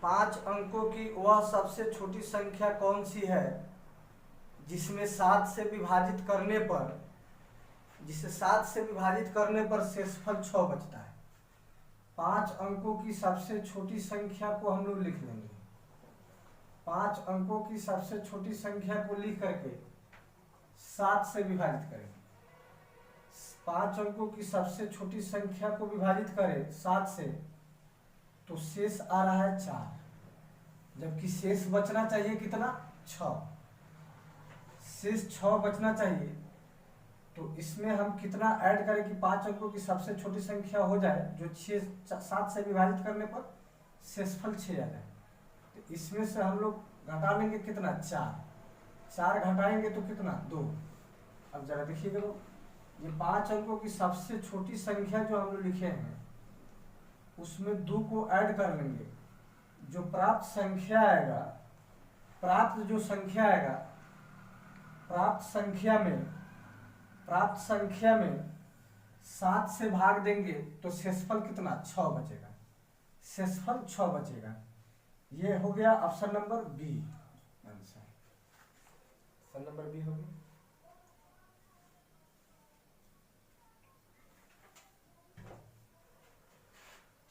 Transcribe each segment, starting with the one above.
5 अंकों की वह सबसे छोटी संख्या कौन सी है जिसे 7 से विभाजित करने पर शेषफल 6 बचता है। 5 अंकों की सबसे छोटी संख्या को हम लोग लिख लेंगे। 5 अंकों की सबसे छोटी संख्या को लिख करके 7 से विभाजित करेंगे। 5 अंकों की सबसे छोटी संख्या को विभाजित करें 7 से तो शेष आ रहा है 4, जबकि शेष बचना चाहिए कितना 6। शेष 6 बचना चाहिए, तो इसमें हम कितना ऐड करें कि 5 अंकों की सबसे छोटी संख्या हो जाए जो 7 से विभाजित करने पर शेषफल 6 आ जाए। तो इसमें से हम लोग घटा लेंगे कितना 4 घटाएंगे तो कितना 2। अब जरा देखिएगा लोग, ये 5 अंकों की सबसे छोटी संख्या जो हम लोग लिखे हैं उसमें 2 को ऐड कर लेंगे। जो प्राप्त संख्या में 7 से भाग देंगे तो शेषफल कितना 6 बचेगा। शेषफल 6 बचेगा। ये हो गया option number B answer. Option number B हो गया।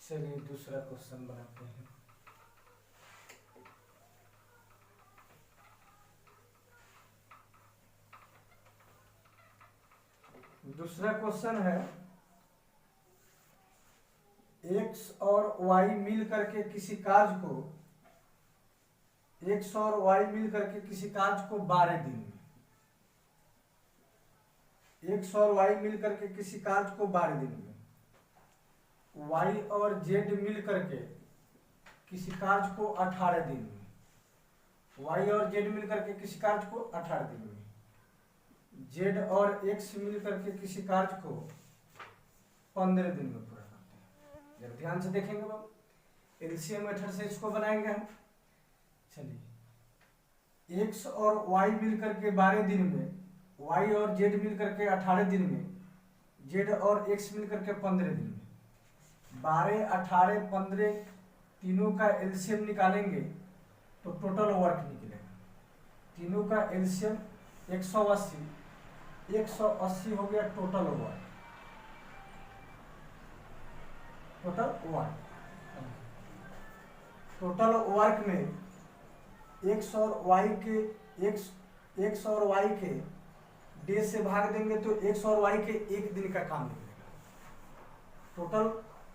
चलिए दूसरा क्वेश्चन बनाते हैं। दूसरा क्वेश्चन है x और y मिल करके किसी कार्य को 12 दिन में x और y मिल करके किसी कार्य को 12 दिन में, y और z मिल करके किसी कार्य को 18 दिन में, y और z मिल करके किसी कार्य को 18 दिन में, z और x मिल करके किसी कार्य को 15 दिन में पूरा करते हैं। जरा ध्यान से देखेंगे बाबू, एलसीएम मेथड से इसको बनाएंगे हम। चलिए x और y मिल करके 12 दिन में, y और z मिल करके 18 दिन में, z और x मिल करके 15 दिन में, 12, 18, 15 तीनों का एलसीएम निकालेंगे तो टोटल वर्क निकलेगा। तीनों का एलसीएम 180 हो गया टोटल वर्क। टोटल वर्क में x और y के डे से भाग देंगे तो x और y के एक दिन का काम निकलेगा।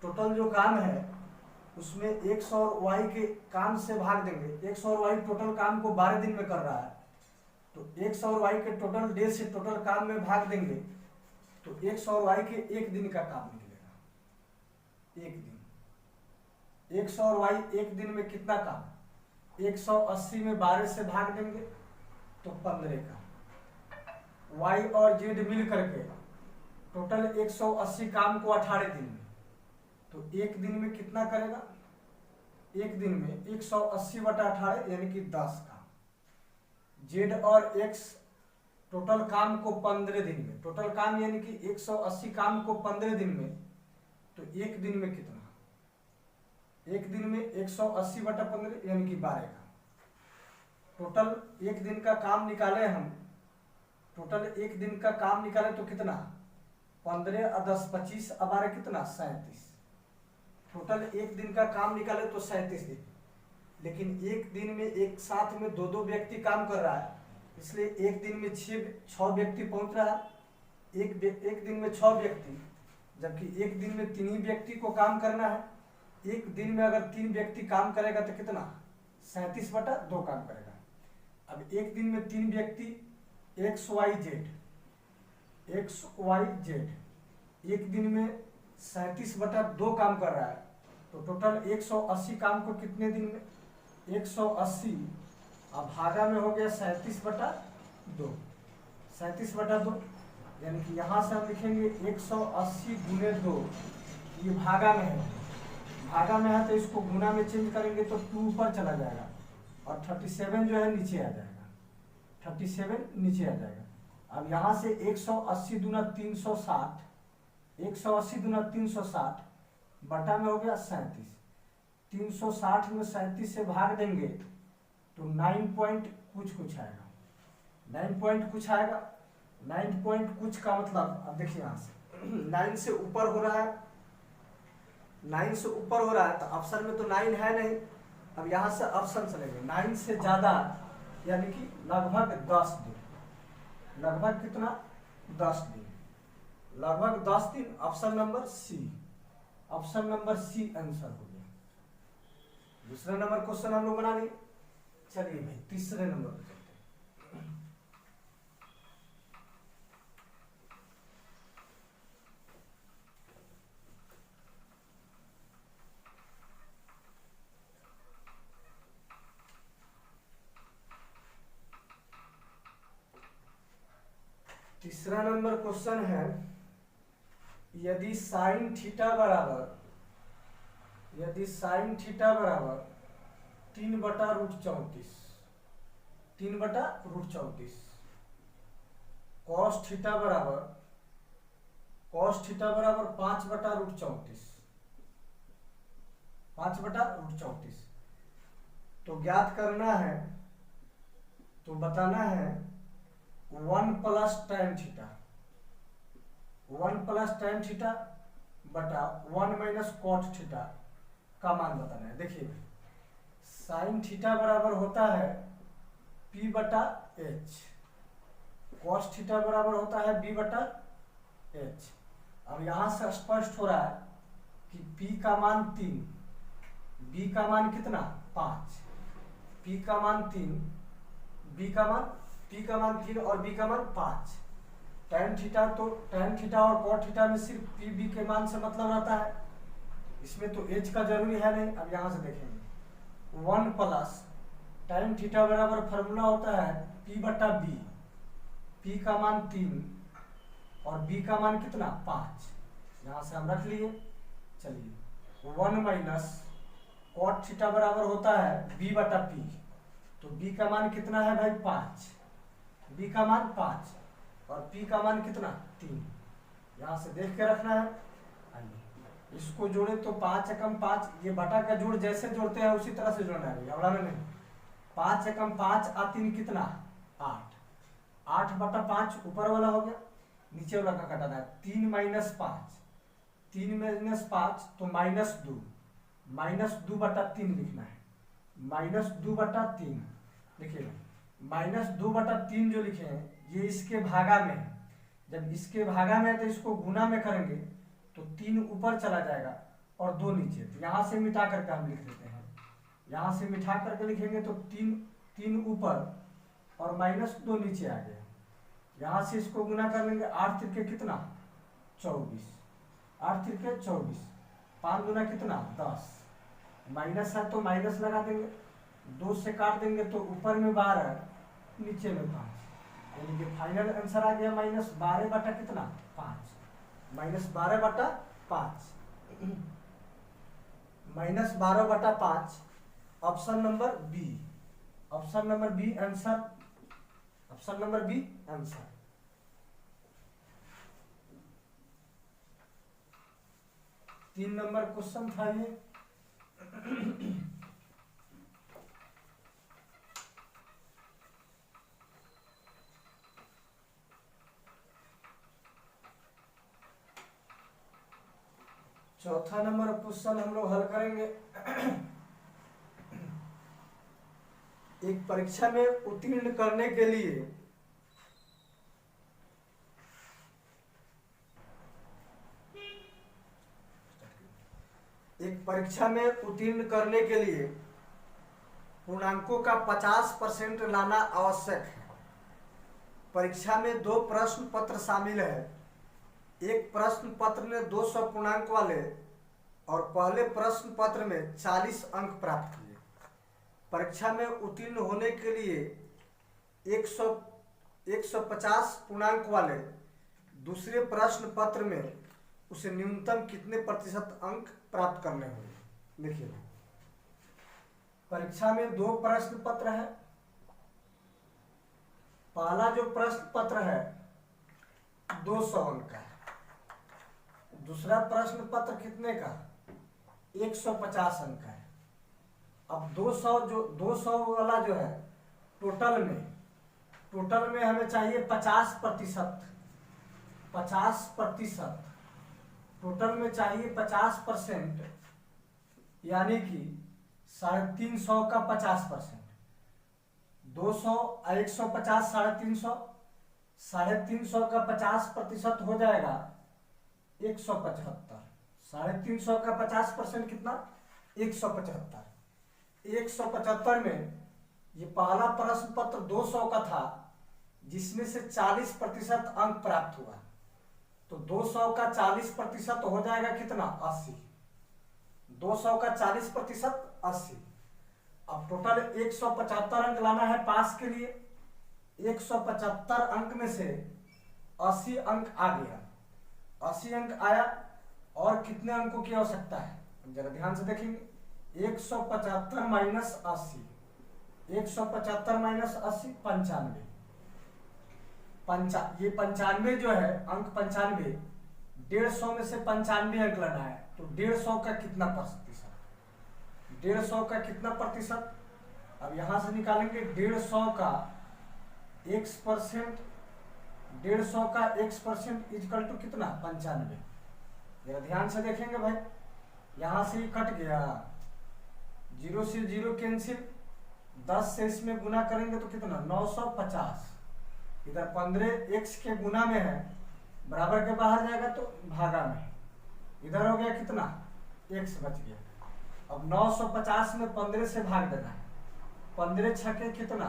टोटल जो काम है उसमें x और y के काम से भाग देंगे। x और y टोटल काम को 12 दिन में कर रहा है, तो x और y के टोटल डे से टोटल काम में भाग देंगे तो x और y के एक दिन का काम निकलेगा। एक दिन x और y एक दिन में कितना काम, 180 में 12 से भाग देंगे तो 15 का, y और z मिल करके टोटल 180 काम को 18 दिन में, तो एक दिन में कितना करेगा, एक दिन में 180/18 यानी कि 10 काम। z और x टोटल काम को 15 दिन में, टोटल काम यानी कि 180 काम को 15 दिन में, तो एक दिन में कितना, एक दिन में 180/15 यानी कि 12 का। टोटल एक दिन का काम निकाले हम, टोटल एक दिन का काम निकाले तो कितना 15 और 10 25 और 12 कितना 37। टोटल एक दिन का काम निकाले तो 37 दिन, लेकिन एक दिन में एक साथ में दो व्यक्ति काम कर रहा है, इसलिए एक दिन में 6 व्यक्ति पहुंच रहा है। एक दिन में 6 व्यक्ति, जबकि एक दिन में 3 ही व्यक्ति को काम करना है। एक दिन में अगर 3 व्यक्ति काम करेगा तो कितना 37/2 काम करेगा। अब एक दिन में 3 व्यक्ति x y z एक दिन में 37/2 काम कर रहा है, तो टोटल 180 काम को कितने दिन में 180 अब भागा में हो गया 37/2, 37/2 यानी कि यहाँ से हम लिखेंगे 180 गुने 2, ये भागा में है, भागा में है तो इसको गुना में चेंज करेंगे तो 2 ऊपर चला जाएगा और 37 जो है नीचे आ जाएगा, 37 नीचे आ जाएगा। अब यहाँ से 180 दूना 360, 180 दूना 360 बटा में हो गया 37, 360 में 37 से भाग देंगे तो 9 पॉइंट कुछ कुछ आएगा, 9 पॉइंट कुछ आएगा। 9 पॉइंट कुछ का मतलब अब देखिए यहाँ से 9 से ऊपर हो रहा है, 9 से ऊपर हो रहा है तो ऑप्शन में तो 9 है नहीं। अब यहाँ से ऑप्शन चलेंगे 9 से ज़्यादा यानी कि लगभग 10 दिन, लगभग कितना 10 दिन, लगभग 10 दिन। Option number C, option number C answer हो गया। दूसरे नंबर क्वेश्चन हम लोग बना लिए। चलिए भाई तीसरे नंबर पर चलते हैं। तीसरा नंबर क्वेश्चन है, यदि साइन थीटा बराबर 3/√34, 3/√34, कॉस थीटा बराबर 5/√34, 5/√34 तो ज्ञात करना है, तो बताना है 1 + tan थीटा, 1 + tan थीटा बटा 1 - cot थीटा का मान बताना है। देखिए साइन थीटा बराबर होता है P/H, कॉस थीटा बराबर होता है B/H। अब यहां से स्पष्ट हो रहा है कि P का मान 3, B का मान कितना 5, P का मान 3, P का मान 3 और B का मान 5। tan थीटा तो tan थीटा और cot थीटा में सिर्फ P B के मान से मतलब रहता है, इसमें तो H का जरूरी है नहीं। अब यहाँ से देखेंगे 1 + tan थीटा बराबर फॉर्मूला होता है P/B, P का मान 3 और B का मान कितना 5, यहाँ से हम रख लिए। चलिए 1 - cot थीटा बराबर होता है B/P, तो B का मान कितना है भाई 5, B का मान 5 और P का मान कितना 3, यहाँ से देख के रखना है। आइए इसको जोड़े तो 5 एकम 5, ये बटा का जोड़ जैसे जोड़ते हैं उसी तरह से जोड़ना है, अगला में नहीं। 5 एकम 5 और 3 कितना 8, 8/5 ऊपर वाला हो गया, नीचे वाला का कटाना है। 3 - 5, 3 - 5 तो -2, -2/3 लिखना है, -2/3। देखिए -2/3 जो लिखे हैं ये इसके भागा में है, जब इसके भागा में है तो इसको गुना में करेंगे तो 3 ऊपर चला जाएगा और 2 नीचे, तो यहाँ से मिटा करके हम लिख देते हैं, यहाँ से मिटा करके लिखेंगे तो 3 ऊपर और -2 नीचे आ गया। यहाँ से इसको गुना कर लेंगे, 8 त्रिके कितना 24, 8 त्रिके 24, 5 दूना कितना 10, माइनस है तो माइनस लगा देंगे, 2 से काट देंगे तो ऊपर में 12 नीचे में 5, यानी कि फाइनल आंसर आ गया -12 बटा कितना 5, -12/5, -12/5 option number B, option number B answer, option number B answer. तीन नंबर क्वेश्चन था ये। चौथा नंबर क्वेश्चन हम लोग हल करेंगे। एक परीक्षा में उत्तीर्ण करने के लिए पूर्णांकों का 50% लाना आवश्यक है। परीक्षा में 2 प्रश्न पत्र शामिल है। एक प्रश्न पत्र में 200 पूर्णांक वाले और पहले प्रश्न पत्र में 40 अंक प्राप्त किए। परीक्षा में उत्तीर्ण होने के लिए 150 पूर्णांक वाले दूसरे प्रश्न पत्र में उसे न्यूनतम कितने प्रतिशत अंक प्राप्त करने होंगे। देखिए परीक्षा में 2 प्रश्न पत्र है। पहला जो प्रश्न पत्र है 200 अंक का है, दूसरा प्रश्न पत्र कितने का 150 अंक का है। अब 200 वाला जो है टोटल में हमें चाहिए 50%। 50% टोटल में चाहिए 50%, यानी कि 350 का 50%। 200 150 350, 350 का 50% हो जाएगा 175। 350 का 50% कितना? 175। 175 में ये पहला प्रश्न पत्र 200 का था, जिसमें से 40% अंक प्राप्त हुआ। तो 200 का 40% हो जाएगा कितना? 80। 200 का 40% 80। अब टोटल 175 अंक लाना है पास के लिए। 175 अंक में से 80 अंक आ गया। 80 अंक आया, और कितने अंकों की आवश्यकता है जरा ध्यान से देखेंगे। 175 माइनस 80, 175 माइनस 80 95। ये 95 जो है अंक 95, 150 में से 95 अंक लाना है। तो 150 का कितना प्रतिशत? 150 का कितना प्रतिशत? अब यहां से निकालेंगे 150 का x%। 150 का x% इक्वल टू कितना? 95। जरा ध्यान से देखेंगे भाई, यहां से ही कट गया, 0 से 0 कैंसिल, 10 से इसमें गुना करेंगे तो कितना? 950। इधर 15 x के गुना में है, बराबर के बाहर जाएगा तो भागा में। इधर हो गया कितना? x बच गया। अब 950 में 15 से भाग देना है। 15 छक्के कितना?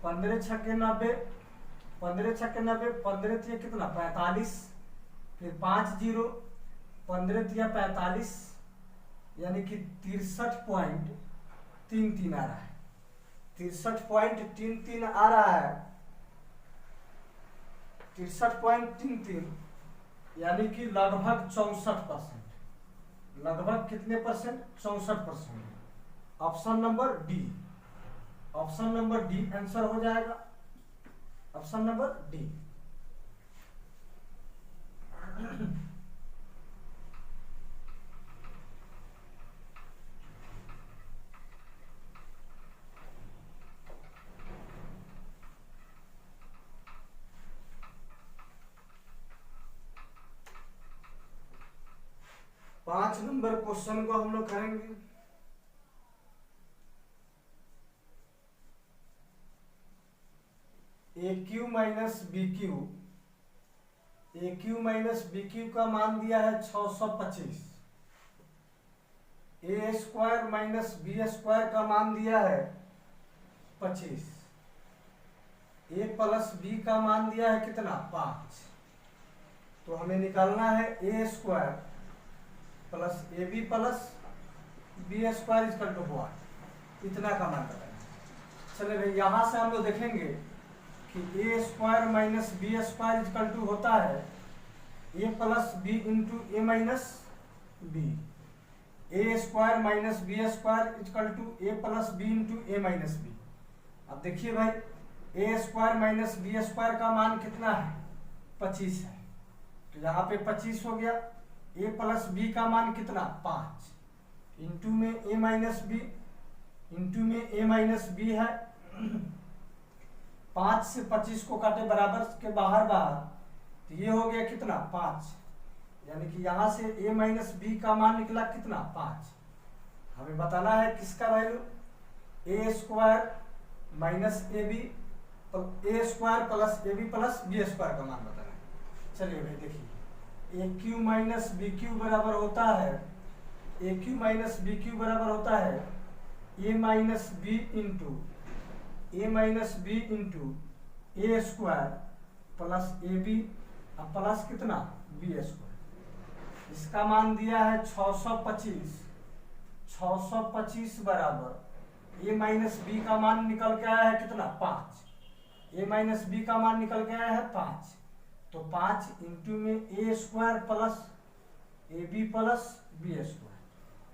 15 छक्के 90, 15 छक्के 90, 15 थिया कितना? 45, फिर 5 0, 15 थिया 45, यानी कि 63.33 आ रहा है। 63.33 आ रहा है। 63.33 यानी कि लगभग 64%। लगभग कितने percent? 64%। Option number D, option number D answer हो जाएगा। Option number D. पांच नंबर क्वेश्चन को हम लोग करेंगे। AQ minus BQ, AQ minus BQ का मान दिया है 625। A square minus B square का मान दिया है 25। A प्लस B का मान दिया है कितना? 5। तो हमें निकालना है A square plus AB plus B square equal to what? इतना का मान बताना। चलिए भाई, यहां से हम लोग देखेंगे कि A square minus B square equal to होता है A प्लस B into A minus B। A square minus B square equal to A प्लस B into A minus B। अब देखिए भाई, A square minus B square का मान कितना है? 25 है। तो यहाँ पे 25 हो गया। A प्लस B का मान कितना? 5 इंटू में A माइनस B, इंटू में A माइनस B है। 5 से 25 को काटे बराबर के बाहर बाहर, तो ये हो गया कितना? 5। यानी कि यहां से A माइनस B का मान निकला कितना? 5। हमें बताना है किसका value? A square minus AB, A square plus AB plus B square का मान बताना है। चलिए भाई देखिए, AQ माइनस BQ बराबर होता है, AQ माइनस BQ बराबर होता है A minus B into A minus B into A square plus AB plus कितना? B square. इसका मान दिया है 625। 625 बराबर A माइनस B का मान निकल के आया है कितना? 5। A माइनस B का मान निकल के आया है 5। तो 5 इंटू में A square plus AB plus B square.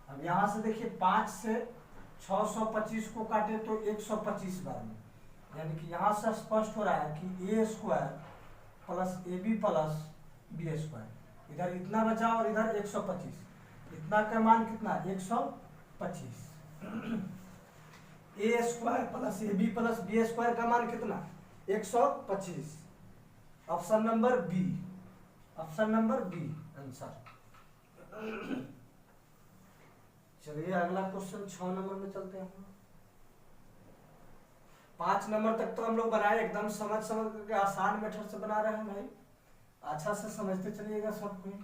अब यहां से देखिए, 5 से 625 को काटे तो 125 बार में, यानी कि यहां से स्पष्ट हो रहा है कि A square plus AB plus B square. इधर इतना बचा और इधर 125। इतना का मान कितना? 125। A square plus a b plus b square का मान कितना 125। Option number B, option number B answer. चलिए अगला क्वेश्चन 6 नंबर में चलते हैं। 5 नंबर तक तो हम लोग बनाए एकदम समझ करके आसान मेथड से बना रहे हैं भाई, अच्छा से समझते चलिएगा सब कोई।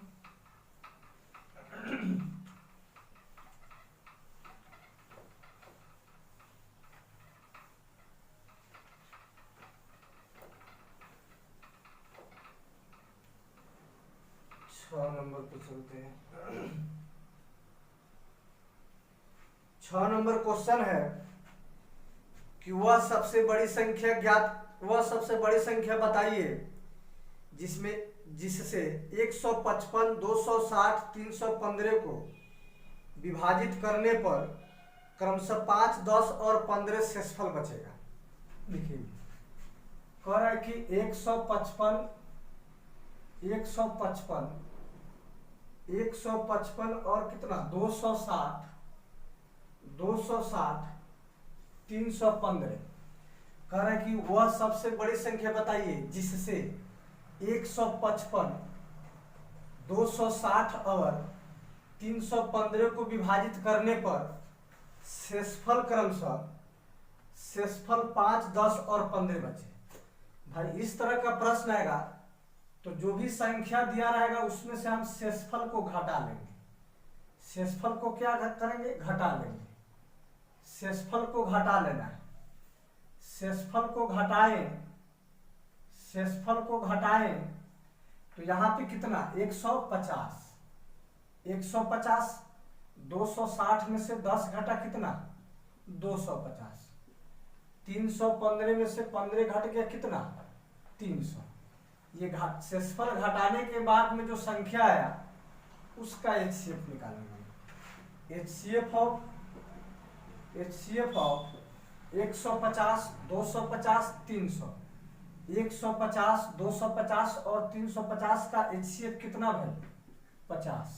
नंबर पे चलते हैं। 6 नंबर क्वेश्चन है कि वह सबसे बड़ी संख्या बताइए जिससे 155, 260, 315 को विभाजित करने पर क्रमशः 5, 10 और 15 शेषफल बचेगा। देखिए कह रहा है कि 155 और कितना 260, 315 कह रहा है कि वह सबसे बड़ी संख्या बताइए जिससे 155, 260 और 315 को विभाजित करने पर शेषफल क्रमशः 5, 10 और 15 बचे। भाई इस तरह का प्रश्न आएगा तो जो भी संख्या दिया रहेगा उसमें से हम शेषफल को घटा लेंगे। शेषफल को क्या करेंगे, घटा लेंगे। शेषफल को घटा लेना है। शेषफल को घटाएं तो यहाँ पे कितना 150, 260 में से 10 घटा कितना 250, 315 में से 15 घट गया कितना 300। ये शेषफल घटाने के बाद में जो संख्या आया उसका HCF निकालेंगे। HCF ऑफ 150, 250, 300, 150, 250 और 350 का HCF कितना भाई 50।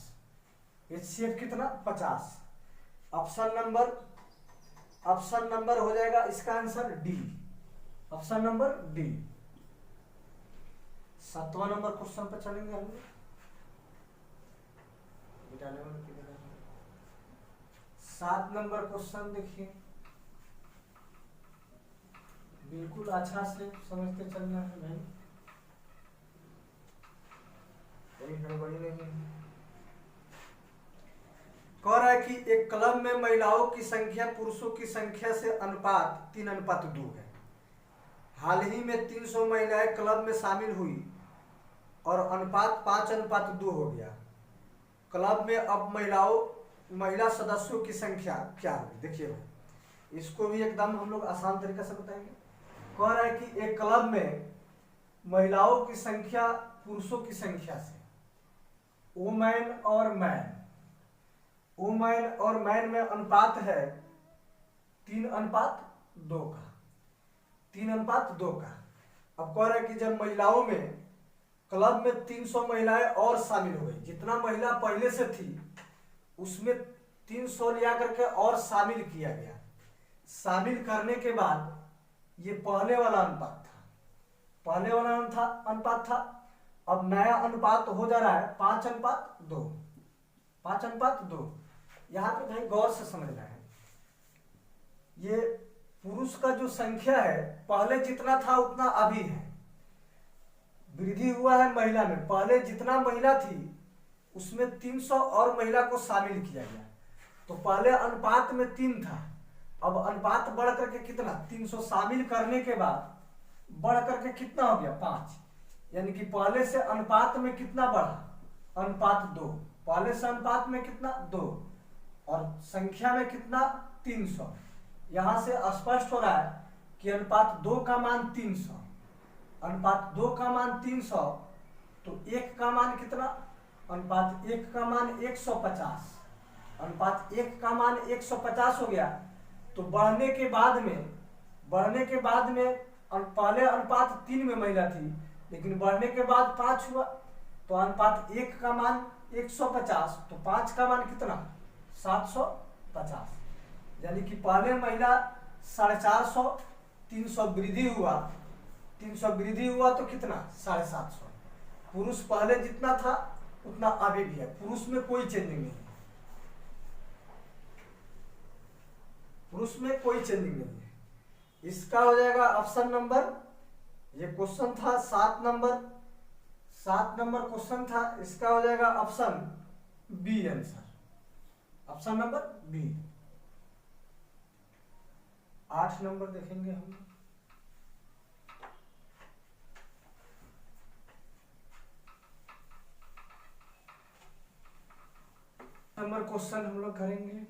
HCF कितना 50। ऑप्शन नंबर हो जाएगा इसका answer D, option number D. 7वां नंबर क्वेश्चन पर चलेंगे हम। 7 नंबर क्वेश्चन देखिए, बिल्कुल अच्छा से समझते चलना है भाई, कोई गड़बड़ी नहीं है। कह रहा है कि एक क्लब में महिलाओं की संख्या पुरुषों की संख्या से अनुपात 3:2 है। हाल ही में 300 महिलाएं क्लब में शामिल हुई और अनुपात 5:2 हो गया। क्लब में अब महिला सदस्यों की संख्या क्या होगी। देखिए भाई इसको भी एकदम हम लोग आसान तरीके से बताएंगे। कह रहा है कि एक क्लब में महिलाओं की संख्या पुरुषों की संख्या से, वुमेन और मैन में अनुपात है 3:2 का, 3:2 का। अब कह रहा है कि जब महिलाओं में क्लब में 300 महिलाएं और शामिल हो गई, जितना महिला पहले से थी उसमें 300 लिया करके और शामिल किया गया। शामिल करने के बाद ये पहले वाला अनुपात था, अब नया अनुपात हो जा रहा है 5:2, 5:2। यहाँ पे भाई गौर से समझना है, ये पुरुष का जो संख्या है पहले जितना था उतना अभी है, वृद्धि हुआ है महिला में। पहले जितना महिला थी उसमें 300 और महिला को शामिल किया गया, तो पहले अनुपात में 3 था, अब अनुपात बढ़ करके कितना 300 शामिल करने के बाद बढ़ करके कितना हो गया 5, यानी कि पहले से अनुपात में कितना बढ़ा अनुपात 2, पहले से अनुपात में कितना 2 और संख्या में कितना 300। यहां से स्पष्ट हो रहा है कि अनुपात 2 का मान 300, अनुपात 2 का मान 300, तो 1 का मान कितना, अनुपात 1 का मान 150, अनुपात 1 का मान 150 हो गया। तो बढ़ने के बाद में पहले अनुपात 3 में महिला थी, लेकिन बढ़ने के बाद 5 हुआ, तो अनुपात 1 का मान 150, तो 5 का मान कितना 750, यानी कि पहले महिला 450, 300 वृद्धि हुआ, 300 वृद्धि हुआ तो कितना 750। पुरुष पहले जितना था उतना अभी भी है, पुरुष में कोई चेंजिंग नहीं है, पुरुष में कोई चेंजिंग नहीं है। इसका हो जाएगा ऑप्शन नंबर, ये क्वेश्चन था 7 नंबर क्वेश्चन था, इसका हो जाएगा option B answer, option number B. 8 number देखेंगे हम। नंबर क्वेश्चन हम लोग करेंगे।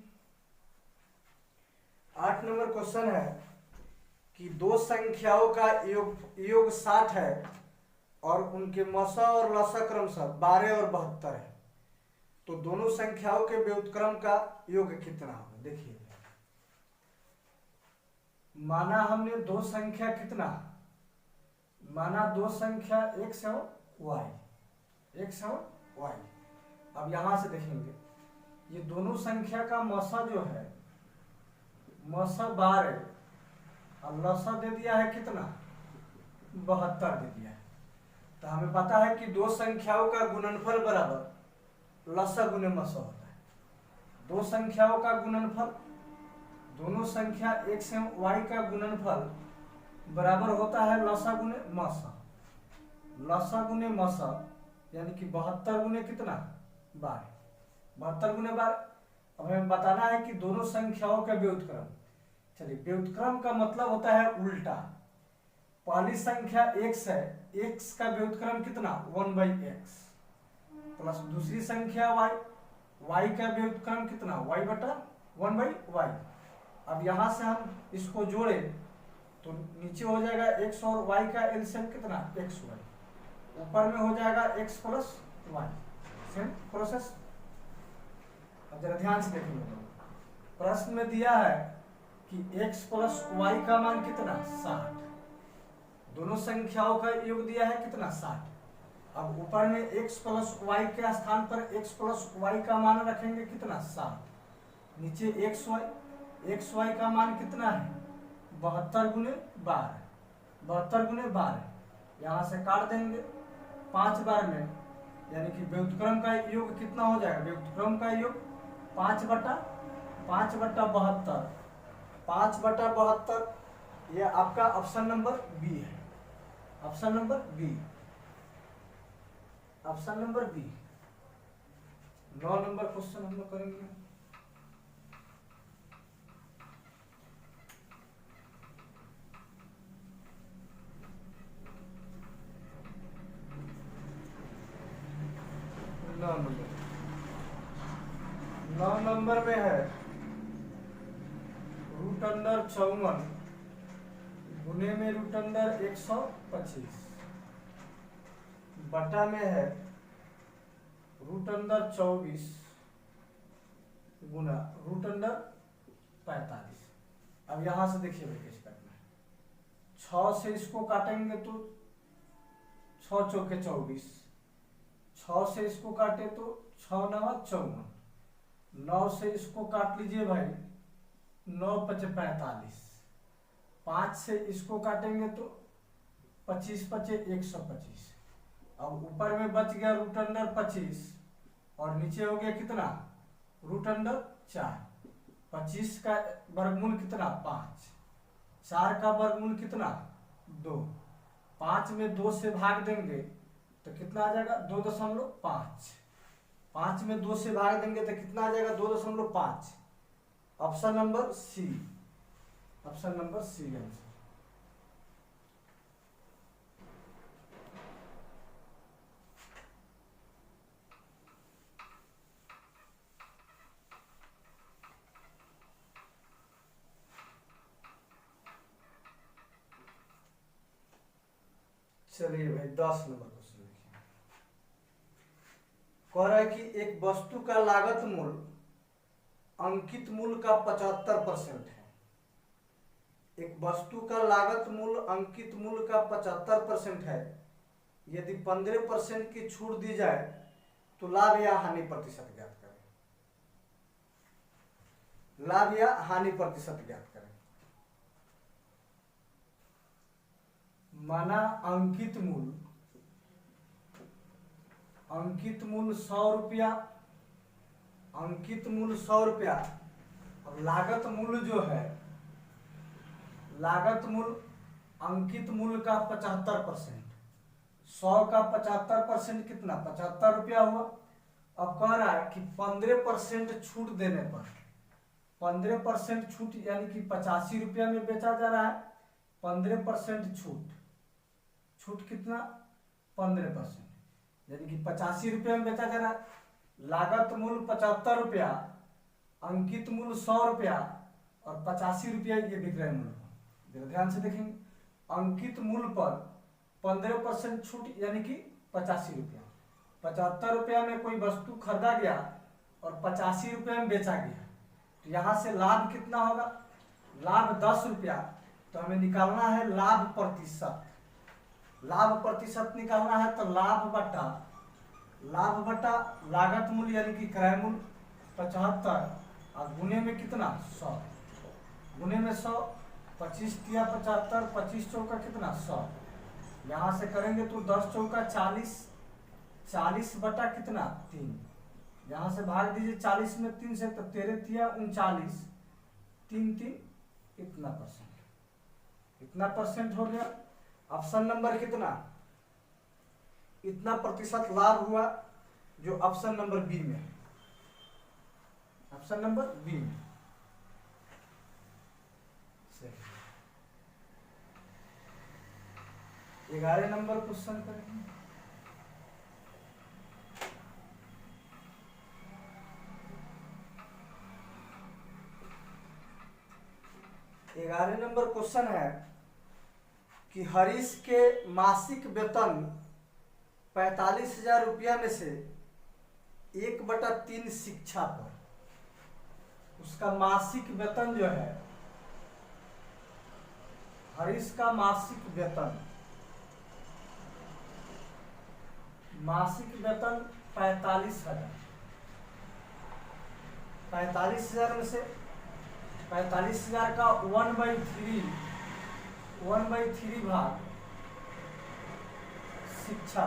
8 नंबर क्वेश्चन है कि दो संख्याओं का योग 60 है और उनके मसा और लसा क्रमशः 12 और 72 है, तो दोनों संख्याओं के व्युत्क्रम का योग कितना होगा। देखिए, माना हमने दो संख्या कितना, माना दो संख्या x और y, x और y। अब यहां से देखेंगे ये दोनों संख्या का मसा जो है, मसा 12 और लसा दे दिया है कितना 72 दे दिया है। तो हमें पता है कि दो संख्याओं का गुणनफल बराबर लसा गुने मसा होता है। दो संख्याओं का गुणनफल, दोनों संख्या x एवं y का गुणनफल बराबर होता है लसा गुने मसा। लसा गुने मसा यानी कि 72 गुने कितना 12, 72 गुने 12। अब हमें बताना है कि दोनों संख्याओं का व्युत्क्रम। चलिए, व्युत्क्रम का मतलब होता है उल्टा। पहली संख्या x है, x का व्युत्क्रम कितना 1/x, प्लस दूसरी संख्या y, y का व्युत्क्रम कितना y बटा 1/y। अब यहां से हम इसको जोड़े तो नीचे हो जाएगा x और y का एलसीएम कितना xy, ऊपर में हो जाएगा x plus y। Same process. अब जरा ध्यान से देखेंगे, प्रश्न में दिया है कि x प्लस y का मान कितना 60, दोनों संख्याओं का योग दिया है कितना 60। अब ऊपर में x प्लस y के स्थान पर x प्लस y का मान रखेंगे कितना 60, नीचे xy का मान कितना है 72 गुने 12, 72 गुने 12। यहाँ से काट देंगे 5 बार में, यानी कि व्युत्क्रम का योग कितना हो जाएगा, व्युत्क्रम का योग 5 बटा 72, 5 बटा 72। यह आपका ऑप्शन नंबर बी है, option number B, option number B. 9 number question हम लोग करेंगे। नौ नंबर में है √54 गुने में √125 बटा में है √24 गुना √45। अब यहां से देखिए भाई कैसे करना है। 6 से इसको काटेंगे तो 6 चौके 24, 6 से इसको काटे तो 6 9 54, 9 से इसको काट लीजिए भाई 9 5 45, 5 से इसको काटेंगे तो 25 5 125। अब ऊपर में बच गया √25 और नीचे हो गया कितना √4। 25 का वर्गमूल कितना 5, 4 का वर्गमूल कितना 2, 5 में 2 से भाग देंगे तो कितना आ जाएगा 2.5, 5 में 2 से भाग देंगे तो कितना आ जाएगा 2.5। Option number C, option number C answer. चलिए भाई 10 नंबर क्वेश्चन देखिए। कह रहा है कि एक वस्तु का लागत मूल्य अंकित मूल्य का 75% है। एक वस्तु का लागत मूल्य अंकित मूल्य का 75% है। यदि 15% की छूट दी जाए तो लाभ या हानि प्रतिशत ज्ञात करें। लाभ या हानि प्रतिशत ज्ञात करें। माना अंकित मूल 100 रुपया, अंकित मूल 100 रुपया। और लागत मूल जो है, लागत मूल अंकित मूल का 75%, 100 का 75% कितना, 75 रुपया हुआ। अब कह रहा है कि 15% छूट देने पर, 15% छूट यानी कि 85 रुपया में बेचा जा रहा है। 15% छूट कितना, 15%, यानी कि 85 रुपया में बेचा जा रहा है। लागत मूल 75 रुपया, अंकित मूल 100 रुपया और 85 रुपया ये विक्रय मूल्य। जरा ध्यान से देखेंगे, अंकित मूल पर 15% छूट यानी कि 85 रुपया। 75 रुपया में कोई वस्तु खरीदा गया और 85 रुपया में बेचा गया, तो यहाँ से लाभ कितना होगा, लाभ 10 रुपया। तो हमें निकालना है लाभ प्रतिशत, लाभ प्रतिशत निकालना है। तो लाभ बटा लागत मूल्य यानी कि क्रय मूल्य 75 और गुने में कितना 100, गुने में 100, 25 तिया 75, 25 चौका कितना 100। यहाँ से करेंगे तो 10 चौका 40, 40 बटा कितना 3। यहाँ से भाग दीजिए 40 में 3 से, तो 13 तिया 39, 3 इतना परसेंट हो गया। ऑप्शन नंबर कितना, इतना प्रतिशत लाभ हुआ, जो ऑप्शन नंबर बी में है, ऑप्शन नंबर बी में। 11 नंबर क्वेश्चन करेंगे। ग्यारह नंबर क्वेश्चन है कि हरीश के मासिक वेतन 45,000 रुपया में से 1/3 शिक्षा पर, उसका मासिक वेतन जो है, हरीश का मासिक वेतन 45,000, 45,000 में से 45,000 का 1/3 भाग शिक्षा,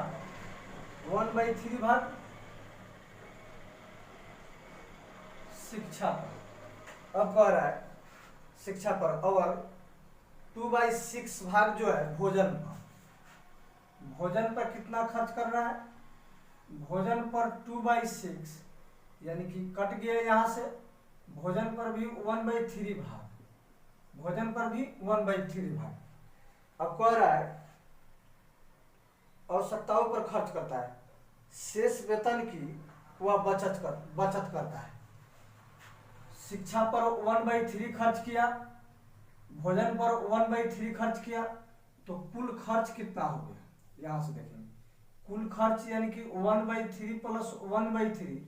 1/3 भाग शिक्षा पर। अब कह रहा है शिक्षा पर, और 2/6 भाग जो है भोजन पर। भोजन पर कितना खर्च कर रहा है, भोजन पर 2/6 यानी कि कट गया यहाँ से, भोजन पर भी 1/3 भाग, भोजन पर भी 1/3 भाग। अब कह रहा है आवश्यकताओं पर खर्च करता है, शेष वेतन की वह बचत करता है। शिक्षा पर 1/3 खर्च किया, भोजन पर 1/3 खर्च किया, तो कुल खर्च कितना हो गया, यहां से देखेंगे कुल खर्च यानी कि 1/3 प्लस 1/3,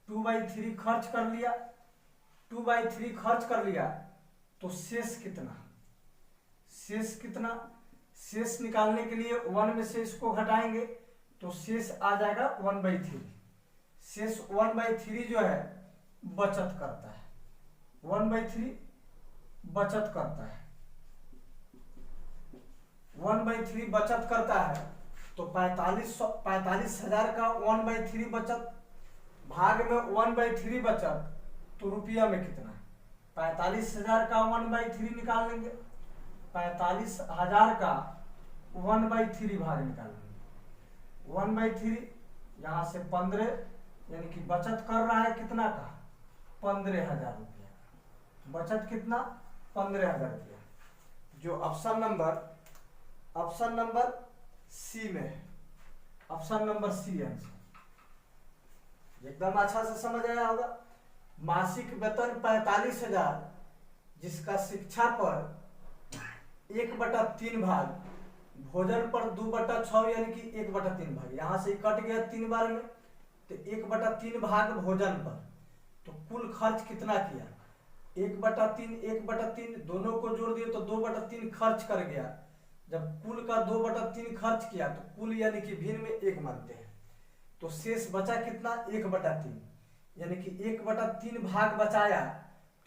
2/3 खर्च कर लिया, 2/3 खर्च कर लिया, तो शेष कितना, शेष निकालने के लिए 1 में से इसको घटाएंगे तो शेष आ जाएगा 1/3। शेष 1/3 जो है बचत करता है, 1/3 बचत करता है, 1/3 बचत करता है। तो 45,000 का 1/3 बचत भाग में 1/3 बचत, तो रुपया में कितना, 45,000 का 1/3 निकाल लेंगे, 45,000 का 1/3 भाग निकाल लेंगे, 1/3 यहाँ से 15, यानी कि बचत कर रहा है कितना का 15,000 रुपया, बचत कितना 15,000 रुपया, जो ऑप्शन नंबर सी में है, ऑप्शन नंबर सी आंसर। एकदम अच्छा से समझ आया होगा। मासिक वेतन 45,000, जिसका शिक्षा पर 1/3 भाग, भोजन पर 2/6 यानी कि 1/3 भाग, यहां से कट गया 3 बार में, तो 1/3 भाग भोजन पर, तो कुल खर्च कितना किया 1/3 दोनों को जोड़ दिए तो 2/3 खर्च कर गया। जब कुल का 2/3 खर्च किया तो कुल यानी कि भिन्न में 1 मानते हैं, तो शेष बचा कितना 1/3, यानी कि 1/3 भाग बचाया,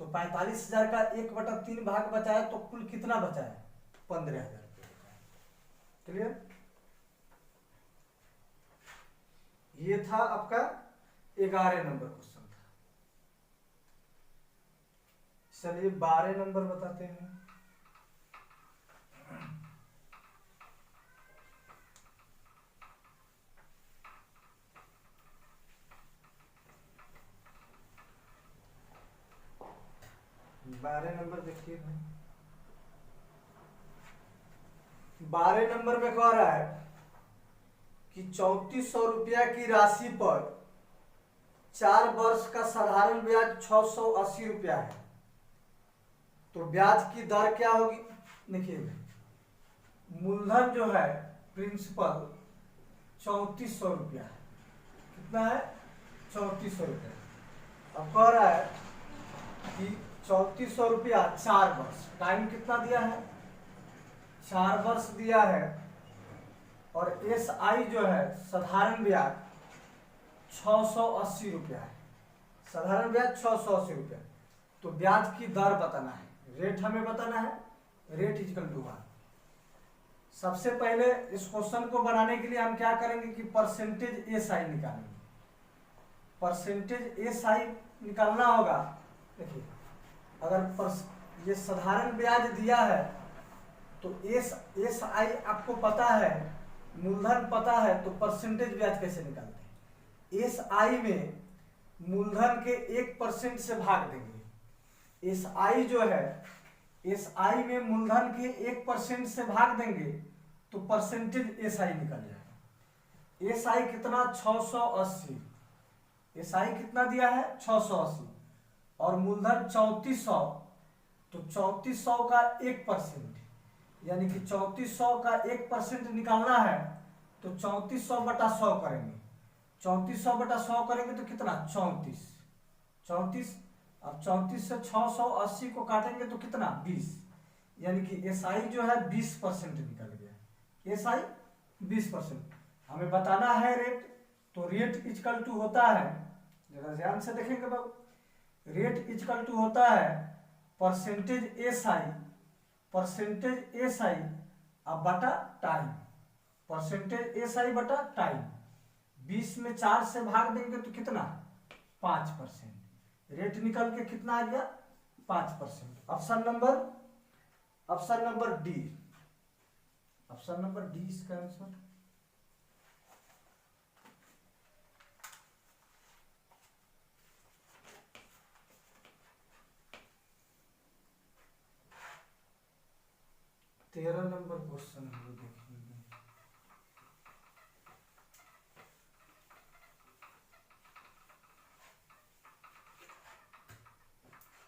तो 45,000 का 1/3 भाग बचाया तो कुल कितना बचाया 15,000 रुपये। क्लियर? ये था आपका 11 नंबर क्वेश्चन था। चलिए 12 नंबर बताते हैं। बारह नंबर देखिए भाई, 12 नंबर में कह रहा है कि 3400 रुपया की राशि पर 4 वर्ष का साधारण ब्याज 680 रुपया है, तो ब्याज की दर क्या होगी? देखिए मूलधन जो है प्रिंसिपल 3400 रुपया है। कितना है? 3400 रुपया। अब कह रहा है कि 3400 रुपया 4 वर्ष, टाइम कितना दिया है? 4 वर्ष दिया है, और एस आई जो है साधारण ब्याज 680 रुपया है। साधारण ब्याज 680 रुपया, तो ब्याज की दर बताना है, रेट हमें बताना है। Rate equal to 1। सबसे पहले इस क्वेश्चन को बनाने के लिए हम क्या करेंगे कि परसेंटेज एस आई निकालेंगे। परसेंटेज एस आई निकालना होगा। देखिए अगर ये साधारण ब्याज दिया है तो एस आई आपको पता है, मूलधन पता है, तो परसेंटेज ब्याज कैसे निकालते हैं? एस आई में मूलधन के 1% से भाग देंगे। एस आई जो है, एस आई में मूलधन के 1% से भाग देंगे तो परसेंटेज एस आई निकल जाएगा। एस आई कितना? 680। एस आई कितना दिया है? 680, और मूलधन 3400, तो 3400 का 1%, यानी कि 3400 का 1% निकालना है तो 3400 बटा 100 करेंगे। 3400 बटा 100 करेंगे तो कितना? 34। अब 34 से 680 को काटेंगे तो कितना? 20, यानी कि एसआई जो है 20% निकल गया। एसआई 20%। हमें बताना है रेट, तो रेट इक्वल टू होता है, जरा ध्यान से देखेंगे बाबू, रेट इक्वल टू होता है परसेंटेज एसआई, परसेंटेज एसआई अब बटा टाइम। परसेंटेज एसआई बटा टाइम। 20 में 4 से भाग देंगे तो कितना? 5%। रेट निकल के कितना आ गया? 5%। Option number D. Option number D इसका आंसर। तेरह नंबर क्वेश्चन हम लोग देखेंगे।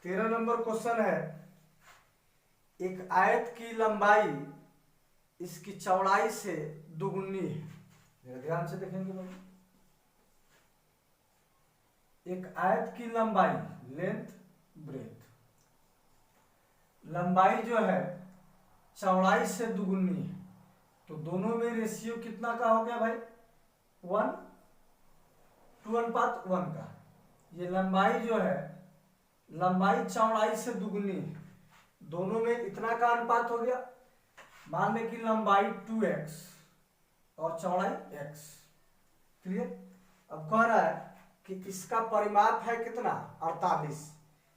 तेरह नंबर क्वेश्चन है, एक आयत की लंबाई इसकी चौड़ाई से दुगुनी है। जरा ध्यान से देखेंगे भाई, एक आयत की लंबाई, लेंथ ब्रेथ, लंबाई जो है चौड़ाई से दुगुनी है, तो दोनों में रेशियो कितना का हो गया भाई? 1:1 का। ये लंबाई जो है, लंबाई चौड़ाई से दुगुनी है, दोनों में इतना का अनुपात हो गया। मान लें कि लंबाई 2x और चौड़ाई x। क्लियर? अब कह रहा है कि इसका परिमाप है कितना? 48।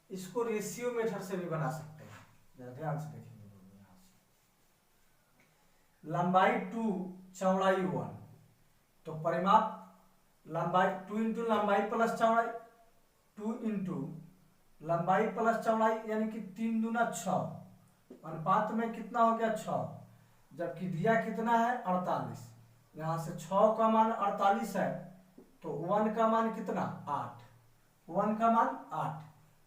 इसको रेशियो मेथड से भी बना सकते हैं, जरा ध्यान से देखेंगे। लंबाई 2 चौड़ाई 1, तो परिमाप लंबाई 2 इंटू लंबाई प्लस चौड़ाई, 2 इंटू लंबाई प्लस चौड़ाई, यानी कि 3 दूना 6, अनुपात में कितना हो गया? 6। जबकि दिया कितना है? 48। यहां से 6 का मान 48 है, तो 1 का मान कितना? 8। 1 का मान 8।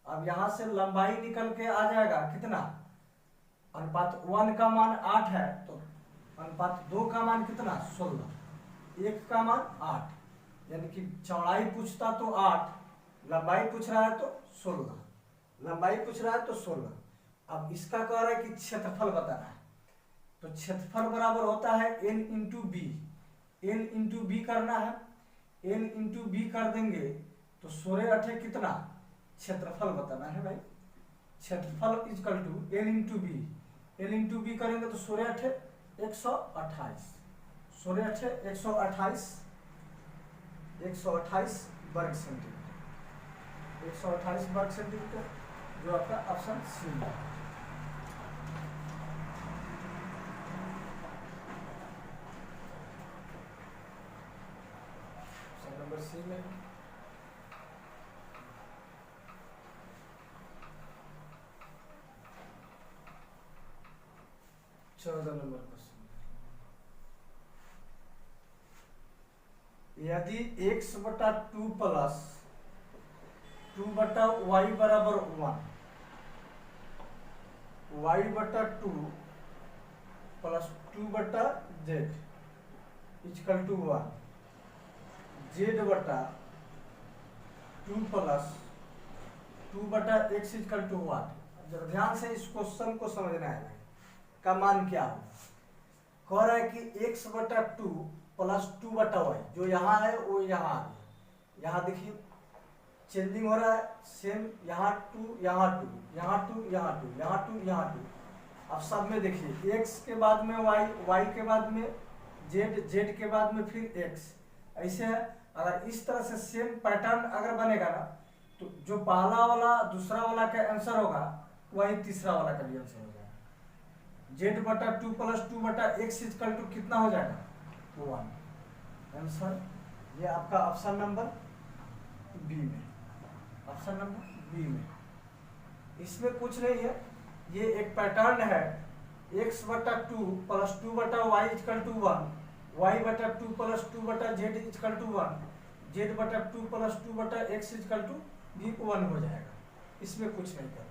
अब यहां से लंबाई निकल के आ जाएगा कितना? अनुपात 1 का मान 8 है, तो अनुपात 2 का मान कितना? 16। 1 का मान 8, यानी कि चौड़ाई पूछता तो 8, लंबाई पूछ रहा है तो 16। लंबाई पूछ रहा है तो 16। अब इसका कह रहा है कि क्षेत्रफल बताना है, तो क्षेत्रफल बराबर होता है n into B. n into B करना है, n इंटू बी कर देंगे तो 16 अठे कितना? क्षेत्रफल बताना है भाई। क्षेत्रफल equal to n into B. n into B करेंगे तो 16 अठे 128 16 8 128 वर्ग सेंटीमीटर 128 वर्ग सेंटीमीटर, जो आपका ऑप्शन सी है। ऑप्शन नंबर सी में 14 नंबर क्वेश्चन, यदि x बटा 2 प्लस 2 बटा y बराबर 1, y बटा 2 प्लस 2 बटा z इक्वल टू 1, z बटा 2 प्लस 2 बटा x इक्वल टू 1। जब ध्यान से इस क्वेश्चन को समझना है का मान क्या हो, कह रहा है कि x बटा 2 प्लस 2 बटा वाई, जो यहाँ है वो यहाँ आ गया। यहाँ देखिए चेंजिंग हो रहा है, सेम यहाँ 2 यहाँ 2 यहाँ 2 यहाँ 2 यहाँ 2 यहाँ 2। अब सब में देखिए x के बाद में y, y के बाद में z, z के बाद में फिर x, ऐसे है। अगर इस तरह से सेम पैटर्न अगर बनेगा ना, तो जो पहला वाला दूसरा वाला का आंसर होगा वही तीसरा वाला का भी आंसर हो जाएगा। z बटा 2 प्लस 2 बटा x इक्वल टू कितना हो जाएगा, 1। आंसर ये आपका ऑप्शन नंबर बी में, ऑप्शन नंबर बी में। इसमें कुछ नहीं है, ये एक पैटर्न है, x बटा 2 प्लस 2 बटा y इक्वल टू 1, y बटा 2 प्लस 2 बटा z इक्वल टू 1, z बटा 2 प्लस 2 बटा x इक्वल टू भी 1 हो जाएगा। इसमें कुछ नहीं करना।